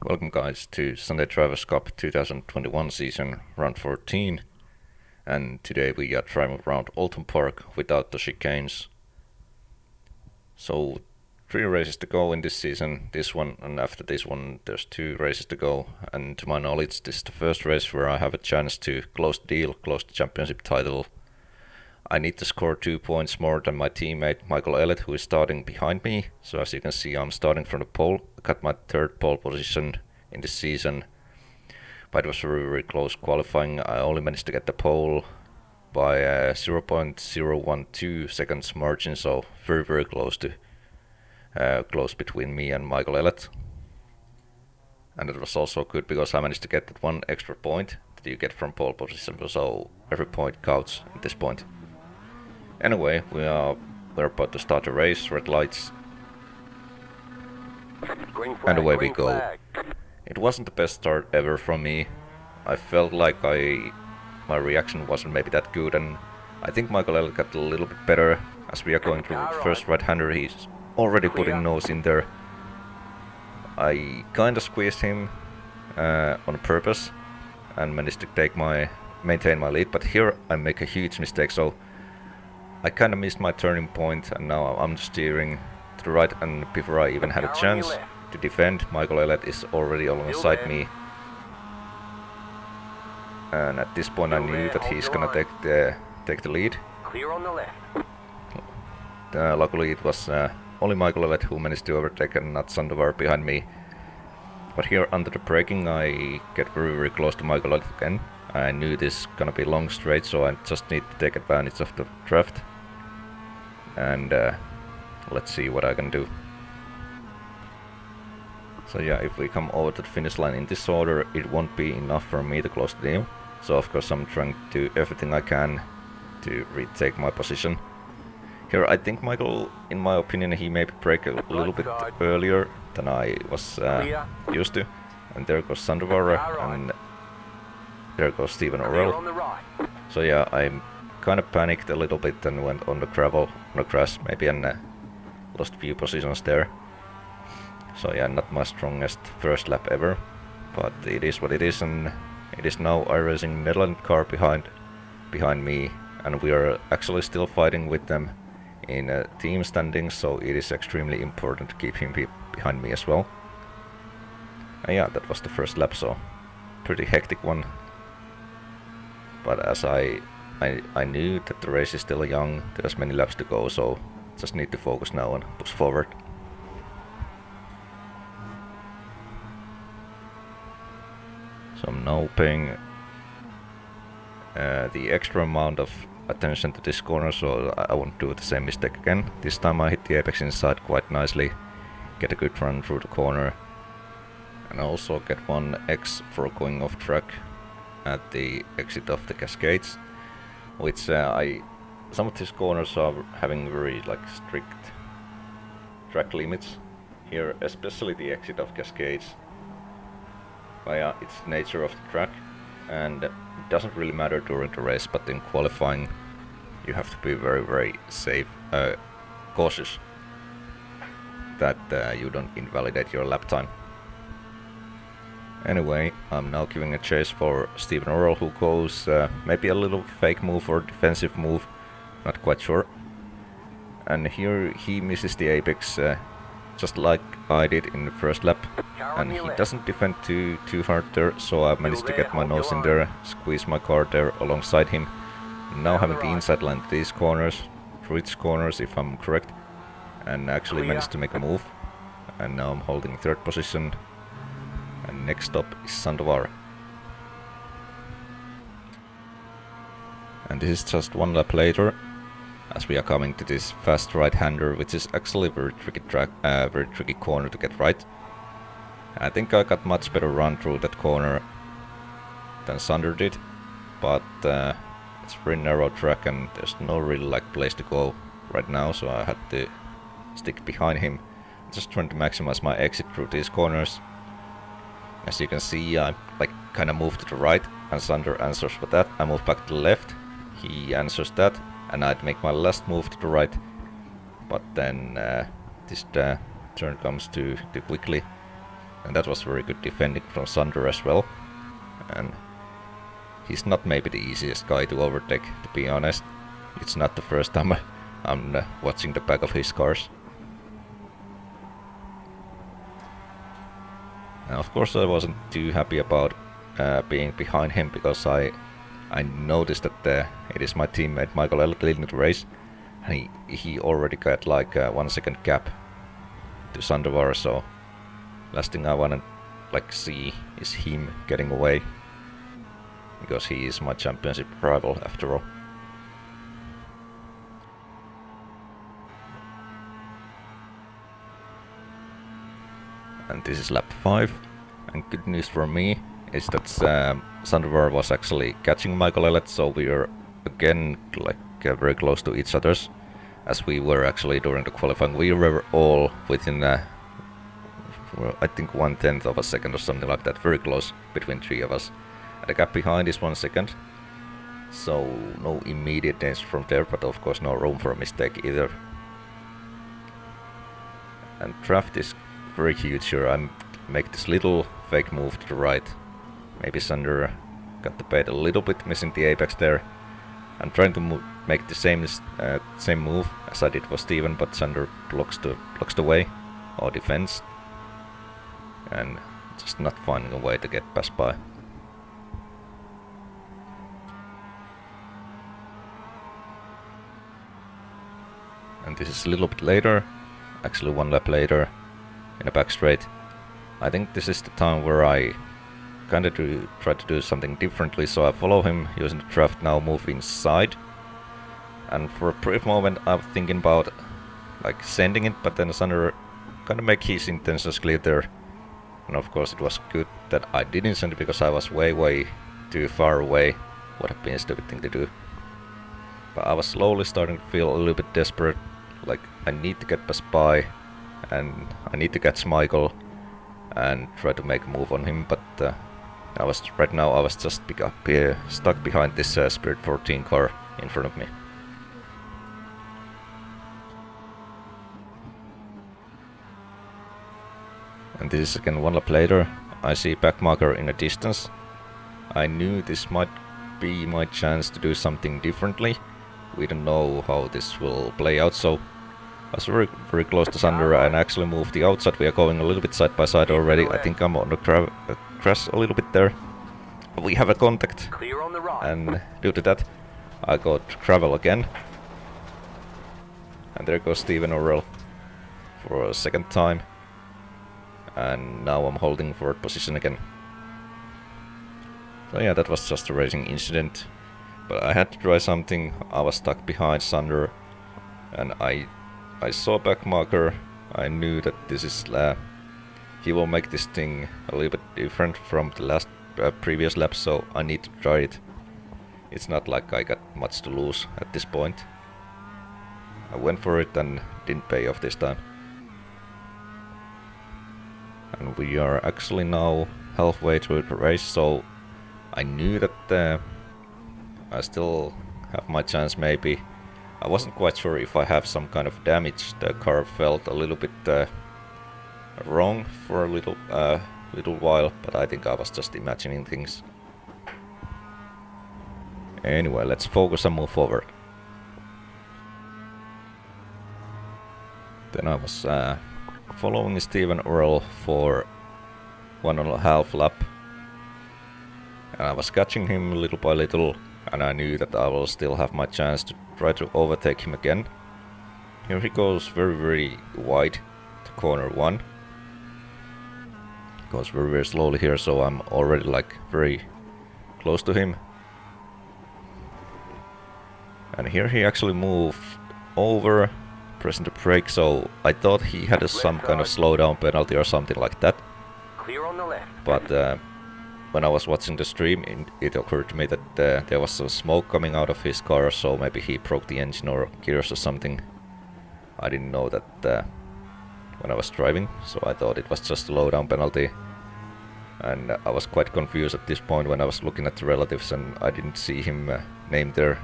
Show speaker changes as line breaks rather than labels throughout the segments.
Welcome guys to Sunday Drivers Cup 2021 season round 14, and today we are driving around Oulton Park without the chicanes. So 3 races to go in this season, this one, and after this one there's 2 races to go, and to my knowledge this is the first race where I have a chance to close the deal, close the championship title. I need to score 2 points more than my teammate Michael Elliott, who is starting behind me. So as you can see, I'm starting from the pole. I got my 3rd pole position in this season, but it was very close qualifying. I only managed to get the pole by 0.012 seconds margin, so very close to close between me and Michael Elliott. And it was also good because I managed to get that 1 extra point that you get from pole position, so every point counts at this point. Anyway, we're about to start the race, red lights, and away we go. It wasn't the best start ever from me. I felt like my reaction wasn't maybe that good, and I think Michael Elliott got a little bit better as we are going through the first right-hander. He's already putting nose in there. I kinda squeezed him on purpose and managed to maintain my lead, but here I make a huge mistake, so I kinda missed my turning point, and now I'm steering to the right, and before I even had a chance to defend, Michael Elliott is already alongside me. And at this point I knew that he's gonna take the lead.
Clear on the left.
Luckily it was only Michael Elliott who managed to overtake and not Sandoval behind me. But here under the braking I get very close to Michael Elliott again. I knew this is gonna be long straight, so I just need to take advantage of the draft. And let's see what I can do. So yeah, if we come over to the finish line in this order, it won't be enough for me to close the deal. So of course I'm trying to do everything I can to retake my position. Here I think Michael, in my opinion, he maybe braked a little bit earlier than I was used to. And there goes Sandoval, and there goes Stephen Orell. So yeah, I kind of panicked a little bit and went on the gravel, on the grass maybe, and lost a few positions there. So yeah, not my strongest first lap ever, but it is what it is, and it is now iRacing Netherlands car behind me, and we are actually still fighting with them in team standings, so it is extremely important to keep him behind me as well. And yeah, that was the first lap, so pretty hectic one. But as I knew that the race is still young, there's many laps to go, so just need to focus now and push forward. So I'm now paying the extra amount of attention to this corner, so I won't do the same mistake again. This time I hit the apex inside quite nicely, get a good run through the corner, and also get 1x for going off track at the exit of the Cascades, which some of these corners are having very strict track limits here, especially the exit of Cascades. But yeah, it's the nature of the track, and it doesn't really matter during the race, but in qualifying you have to be very safe, cautious that you don't invalidate your lap time. Anyway, I'm now giving a chase for Stephen Orell, who goes maybe a little fake move or defensive move, not quite sure. And here he misses the apex just like I did in the first lap, and he doesn't defend too hard there, so I managed to get my nose in there, squeeze my car there alongside him. Now having the inside line to these corners, through its corners if I'm correct, and actually managed to make a move. And now I'm holding 3rd position, and next stop is Sandoval. And this is just 1 lap later, as we are coming to this fast right-hander, which is actually a very tricky corner to get right. I think I got much better run through that corner than Sander did, but it's a very narrow track and there's no really place to go right now, so I had to stick behind him, just trying to maximize my exit through these corners. As you can see, I kind of moved to the right, and Sander answers for that. I move back to the left, he answers that, and I'd make my last move to the right, but then this turn comes too quickly, And that was very good defending from Sander as well. And he's not maybe the easiest guy to overtake, to be honest. It's not the first time I'm watching the back of his cars. And of course I wasn't too happy about being behind him, because I noticed that it is my teammate Michael Elliott leading the race. And he already got like a 1 second gap to Sandovar, so last thing I wanna like see is him getting away, because he is my championship rival after all. And this is lap 5, and good news for me is that Sandovar was actually catching Michael Elliott, so we are again like very close to each other's, as we were actually during the qualifying. We were all within well, I think 1/10 of a second or something like that, very close between 3 of us. And the gap behind is 1 second, so no immediate danger from there, but of course no room for a mistake either. And draft is very huge here. I make this little fake move to the right. Maybe Sander got the bait a little bit, missing the apex there. I'm trying to make the same move as I did for Steven, but Sander blocks the way or defends, and just not finding a way to get past by. And this is a little bit later, actually 1 lap later, in a back straight. I think this is the time where I kinda try to do something differently, so I follow him using the draft now, move inside. And for a brief moment I'm thinking about like sending it, but then Sander kinda make his intentions clear there. And of course it was good that I didn't send it, because I was way too far away. Would have been a stupid thing to do. But I was slowly starting to feel a little bit desperate, like I need to get past by, and I need to catch Michael and try to make a move on him, but I was just stuck behind this Spirit 14 car in front of me. And this is again 1 lap later. I see back marker in a distance. I knew this might be my chance to do something differently. We don't know how this will play out, so I was very close to Sander and actually moved the outside. We are going a little bit side by side already. I think I'm on the crash a little bit there. We have a contact, and due to that I got gravel again. And there goes Steven Orrell for a second time. And now I'm holding 4th position again. So yeah, that was just a racing incident. But I had to try something. I was stuck behind Sander, and I saw back marker. I knew that this is he will make this thing a little bit different from the last previous lap, so I need to try it. It's not like I got much to lose at this point. I went for it and didn't pay off this time. And we are actually now halfway through the race, so I knew that I still have my chance maybe. I wasn't quite sure if I have some kind of damage. The car felt a little bit wrong for a little while, but I think I was just imagining things. Anyway, let's focus and move forward. Then I was following Steven Earl for 1.5 lap, and I was catching him little by little, and I knew that I will still have my chance to try to overtake him again. Here he goes very wide to corner 1. Goes very slowly here, so I'm already like very close to him. And here he actually moved over, pressing the brake, so I thought he had some kind of slowdown penalty or something like that.
Clear on the left.
But when I was watching the stream, it occurred to me that there was some smoke coming out of his car, so maybe he broke the engine or gears or something. I didn't know that when I was driving, so I thought it was just a slowdown penalty. And I was quite confused at this point when I was looking at the relatives, and I didn't see him named there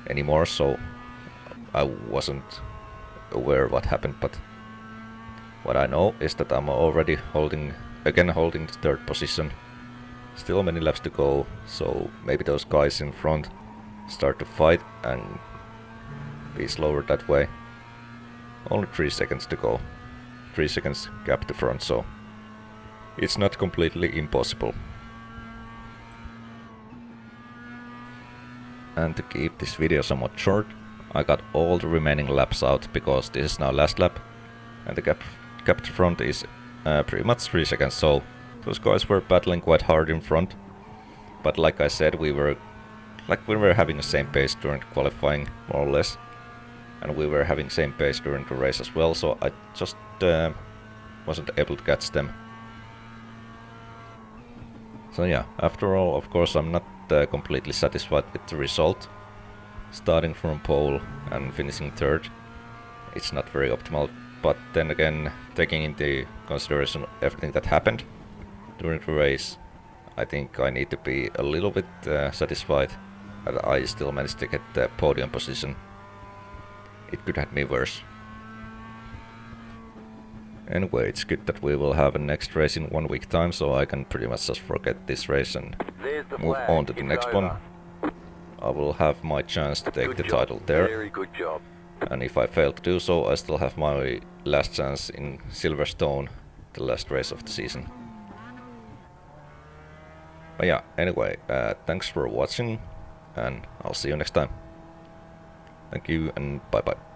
anymore, so I wasn't aware of what happened. But What I know is that I'm already holding the 3rd position. Still many laps to go, so maybe those guys in front start to fight and be slower that way. Only 3 seconds to go. 3 seconds gap to front, so it's not completely impossible. And to keep this video somewhat short, I got all the remaining laps out because this is now last lap, and the gap to front is pretty much 3 seconds, so those guys were battling quite hard in front. But like I said, we were having the same pace during qualifying, more or less, and we were having same pace during the race as well, so I just wasn't able to catch them. So yeah, after all, of course, I'm not completely satisfied with the result. Starting from pole and finishing 3rd, it's not very optimal, but then again, taking into consideration everything that happened during the race, I think I need to be a little bit satisfied that I still managed to get the podium position. It could have been worse. Anyway, it's good that we will have a next race in 1 week time, so I can pretty much just forget this race and move on to the next one. I will have my chance to take the title there.
Very good job.
And if I fail to do so, I still have my last chance in Silverstone, the last race of the season. But yeah, anyway, thanks for watching, and I'll see you next time. Thank you, and bye bye.